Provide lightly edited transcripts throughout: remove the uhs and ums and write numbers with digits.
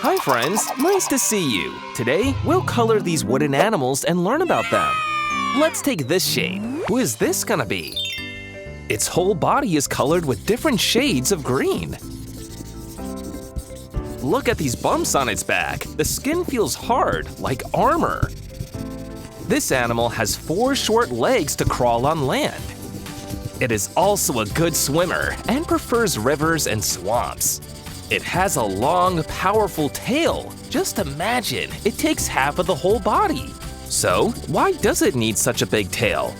Hi friends, nice to see you. Today, we'll color these wooden animals and learn about them. Let's take this shade. Who is this gonna be? Its whole body is colored with different shades of green. Look at these bumps on its back. The skin feels hard, like armor. This animal has 4 short legs to crawl on land. It is also a good swimmer and prefers rivers and swamps. It has a long, powerful tail. Just imagine, it takes half of the whole body. So, why does it need such a big tail?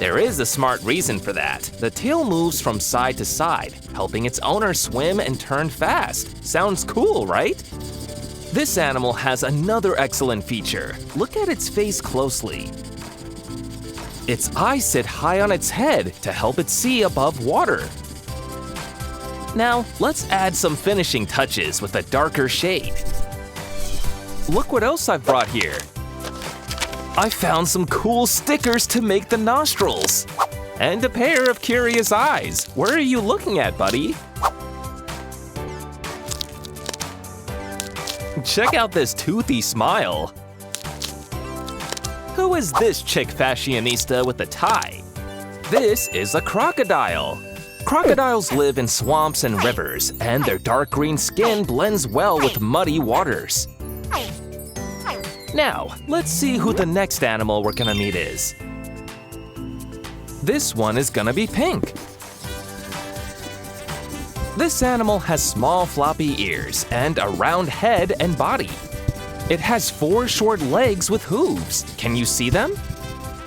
There is a smart reason for that. The tail moves from side to side, helping its owner swim and turn fast. Sounds cool, right? This animal has another excellent feature. Look at its face closely. Its eyes sit high on its head to help it see above water. Now, let's add some finishing touches with a darker shade. Look what else I've brought here. I found some cool stickers to make the nostrils. And a pair of curious eyes. Where are you looking at, buddy? Check out this toothy smile. Who is this chick fashionista with a tie? This is a crocodile. Crocodiles live in swamps and rivers, and their dark green skin blends well with muddy waters. Now, let's see who the next animal we're gonna meet is. This one is gonna be pink. This animal has small floppy ears and a round head and body. It has 4 short legs with hooves. Can you see them?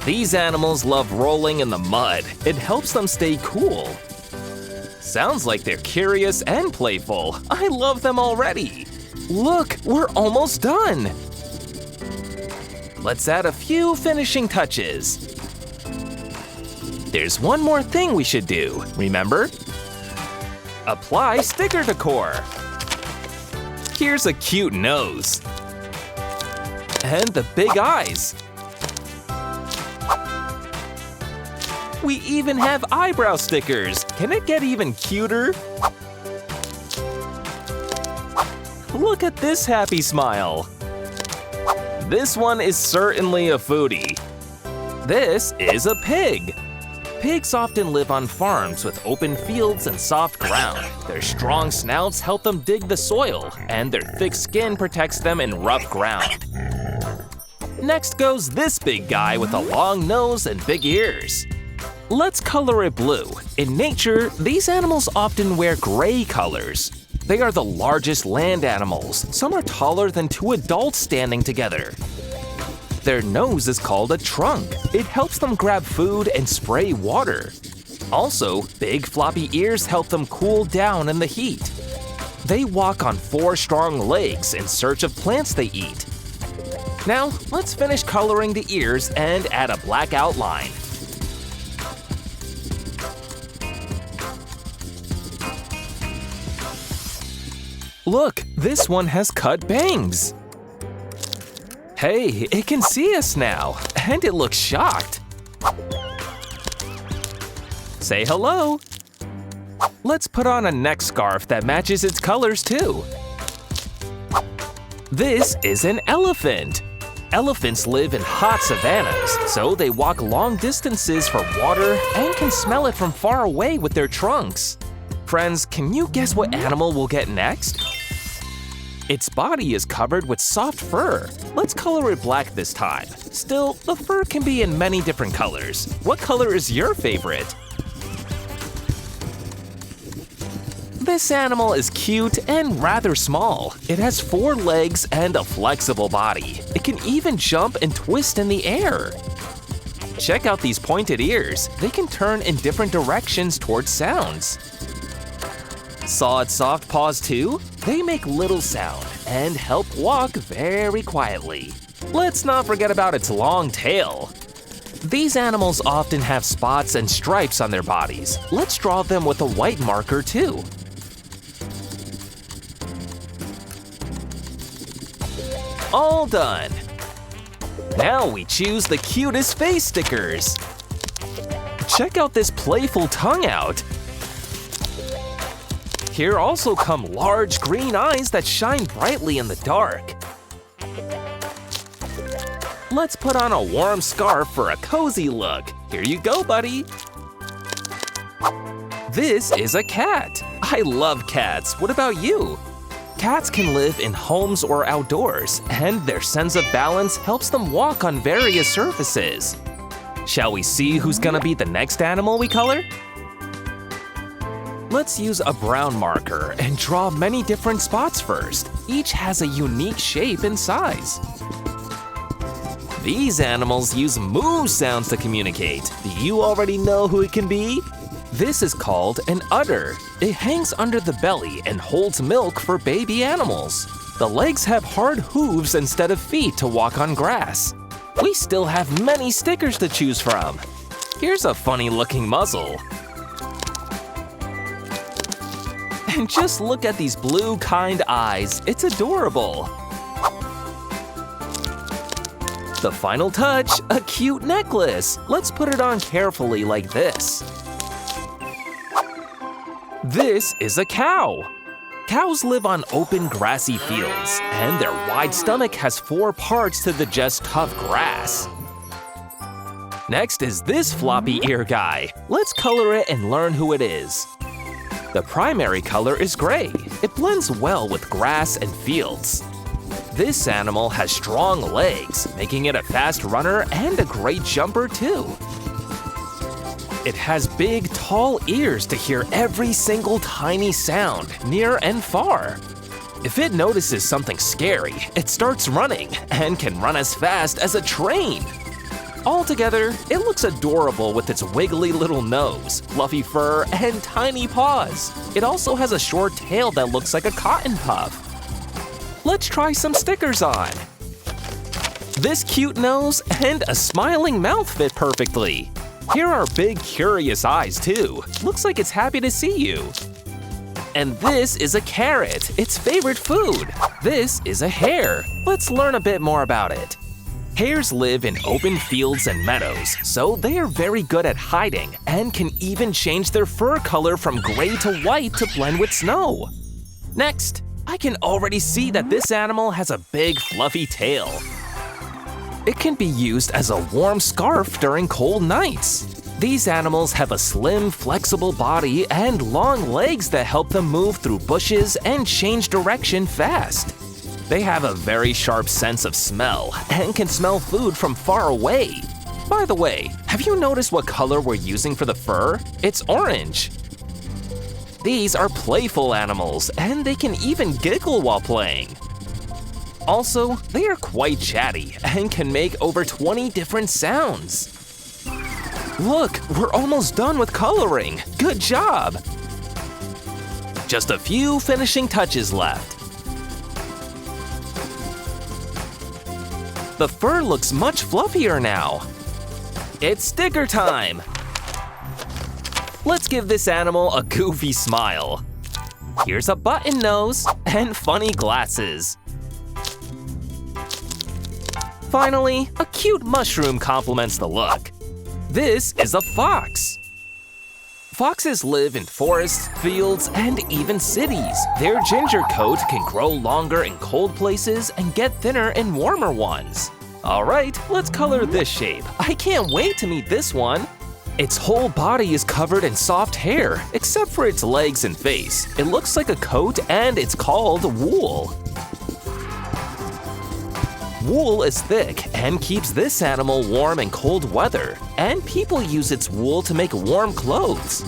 These animals love rolling in the mud. It helps them stay cool. Sounds like they're curious and playful. I love them already. Look, we're almost done. Let's add a few finishing touches. There's one more thing we should do, remember? Apply sticker decor. Here's a cute nose. And the big eyes. We even have eyebrow stickers. Can it get even cuter? Look at this happy smile. This one is certainly a foodie. This is a pig. Pigs often live on farms with open fields and soft ground. Their strong snouts help them dig the soil, and their thick skin protects them in rough ground. Next goes this big guy with a long nose and big ears. Let's color it blue. In nature, these animals often wear gray colors. They are the largest land animals. Some are taller than 2 adults standing together. Their nose is called a trunk. It helps them grab food and spray water. Also, big floppy ears help them cool down in the heat. They walk on 4 strong legs in search of plants they eat. Now, let's finish coloring the ears and add a black outline. Look, this one has cut bangs. Hey, it can see us now, and it looks shocked. Say hello. Let's put on a neck scarf that matches its colors too. This is an elephant. Elephants live in hot savannas, so they walk long distances for water and can smell it from far away with their trunks. Friends, can you guess what animal we'll get next? Its body is covered with soft fur. Let's color it black this time. Still, the fur can be in many different colors. What color is your favorite? This animal is cute and rather small. It has 4 legs and a flexible body. It can even jump and twist in the air. Check out these pointed ears. They can turn in different directions towards sounds. Saw its soft paws too? They make little sound and help walk very quietly. Let's not forget about its long tail. These animals often have spots and stripes on their bodies. Let's draw them with a white marker too. All done. Now we choose the cutest face stickers. Check out this playful tongue out. Here also come large green eyes that shine brightly in the dark. Let's put on a warm scarf for a cozy look. Here you go, buddy. This is a cat. I love cats. What about you? Cats can live in homes or outdoors, and their sense of balance helps them walk on various surfaces. Shall we see who's gonna be the next animal we color? Let's use a brown marker and draw many different spots first. Each has a unique shape and size. These animals use moo sounds to communicate. Do you already know who it can be? This is called an udder. It hangs under the belly and holds milk for baby animals. The legs have hard hooves instead of feet to walk on grass. We still have many stickers to choose from. Here's a funny-looking muzzle. And just look at these blue, kind eyes. It's adorable. The final touch, a cute necklace. Let's put it on carefully like this. This is a cow. Cows live on open grassy fields, and their wide stomach has 4 parts to digest tough grass. Next is this floppy ear guy. Let's color it and learn who it is. The primary color is gray. It blends well with grass and fields. This animal has strong legs, making it a fast runner and a great jumper too. It has big, tall ears to hear every single tiny sound, near and far. If it notices something scary, it starts running and can run as fast as a train. Altogether, it looks adorable with its wiggly little nose, fluffy fur, and tiny paws. It also has a short tail that looks like a cotton puff. Let's try some stickers on. This cute nose and a smiling mouth fit perfectly. Here are big, curious eyes too. Looks like it's happy to see you. And this is a carrot, its favorite food. This is a hare. Let's learn a bit more about it. Hares live in open fields and meadows, so they are very good at hiding and can even change their fur color from gray to white to blend with snow. Next, I can already see that this animal has a big fluffy tail. It can be used as a warm scarf during cold nights. These animals have a slim, flexible body and long legs that help them move through bushes and change direction fast. They have a very sharp sense of smell and can smell food from far away. By the way, have you noticed what color we're using for the fur? It's orange. These are playful animals, and they can even giggle while playing. Also, they are quite chatty and can make over 20 different sounds. Look, we're almost done with coloring. Good job! Just a few finishing touches left. The fur looks much fluffier now. It's sticker time! Let's give this animal a goofy smile. Here's a button nose and funny glasses. Finally, a cute mushroom complements the look. This is a fox. Foxes live in forests, fields, and even cities. Their ginger coat can grow longer in cold places and get thinner in warmer ones. All right, let's color this shape. I can't wait to meet this one. Its whole body is covered in soft hair, except for its legs and face. It looks like a coat and it's called wool. Wool is thick and keeps this animal warm in cold weather, and people use its wool to make warm clothes.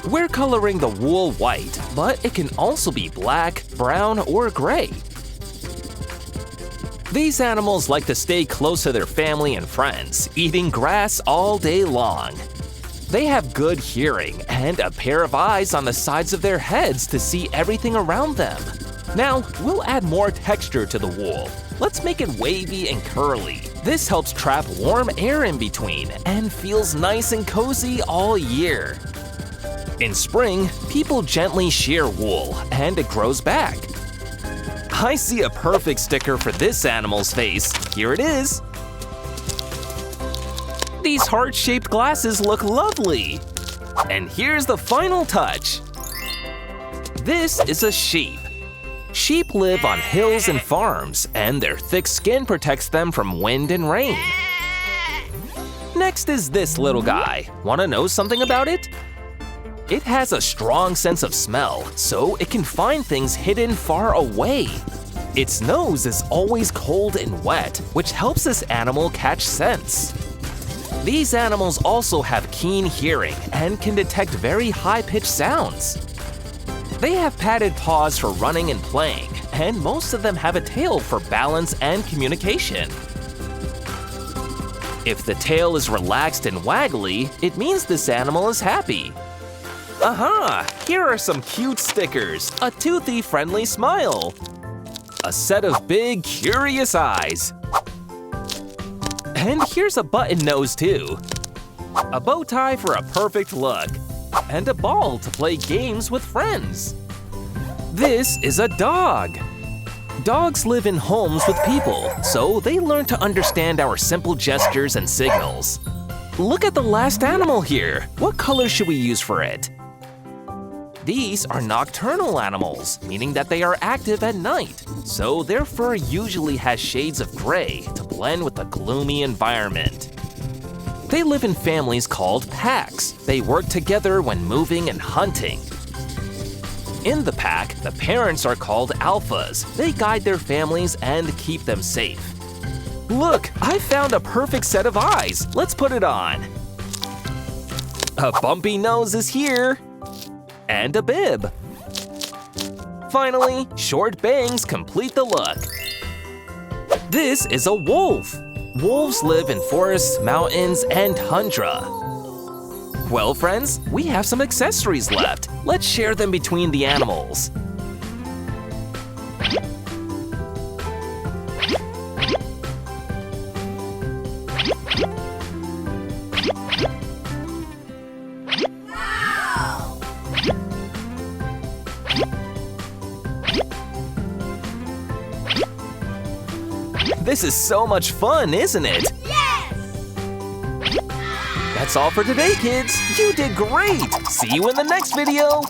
We're coloring the wool white, but it can also be black, brown, or gray. These animals like to stay close to their family and friends, eating grass all day long. They have good hearing and a pair of eyes on the sides of their heads to see everything around them. Now, we'll add more texture to the wool. Let's make it wavy and curly. This helps trap warm air in between and feels nice and cozy all year. In spring, people gently shear wool and it grows back. I see a perfect sticker for this animal's face. Here it is. These heart-shaped glasses look lovely. And here's the final touch. This is a sheep. Sheep live on hills and farms, and their thick skin protects them from wind and rain. Next is this little guy. Want to know something about it? It has a strong sense of smell, so it can find things hidden far away. Its nose is always cold and wet, which helps this animal catch scents. These animals also have keen hearing and can detect very high-pitched sounds. They have padded paws for running and playing, and most of them have a tail for balance and communication. If the tail is relaxed and waggly, it means this animal is happy. Aha! Here are some cute stickers, a toothy friendly smile, a set of big curious eyes, and here's a button nose too, a bow tie for a perfect look, and a ball to play games with friends. This is a dog. Dogs live in homes with people, so they learn to understand our simple gestures and signals. Look at the last animal here. What color should we use for it? These are nocturnal animals, meaning that they are active at night, so their fur usually has shades of gray to blend with the gloomy environment. They live in families called packs. They work together when moving and hunting. In the pack, the parents are called alphas. They guide their families and keep them safe. Look, I found a perfect set of eyes. Let's put it on. A bumpy nose is here. And a bib. Finally, short bangs complete the look. This is a wolf. Wolves live in forests, mountains, and tundra. Well, friends, we have some accessories left. Let's share them between the animals. This is so much fun, isn't it? Yes! That's all for today, kids. You did great! See you in the next video!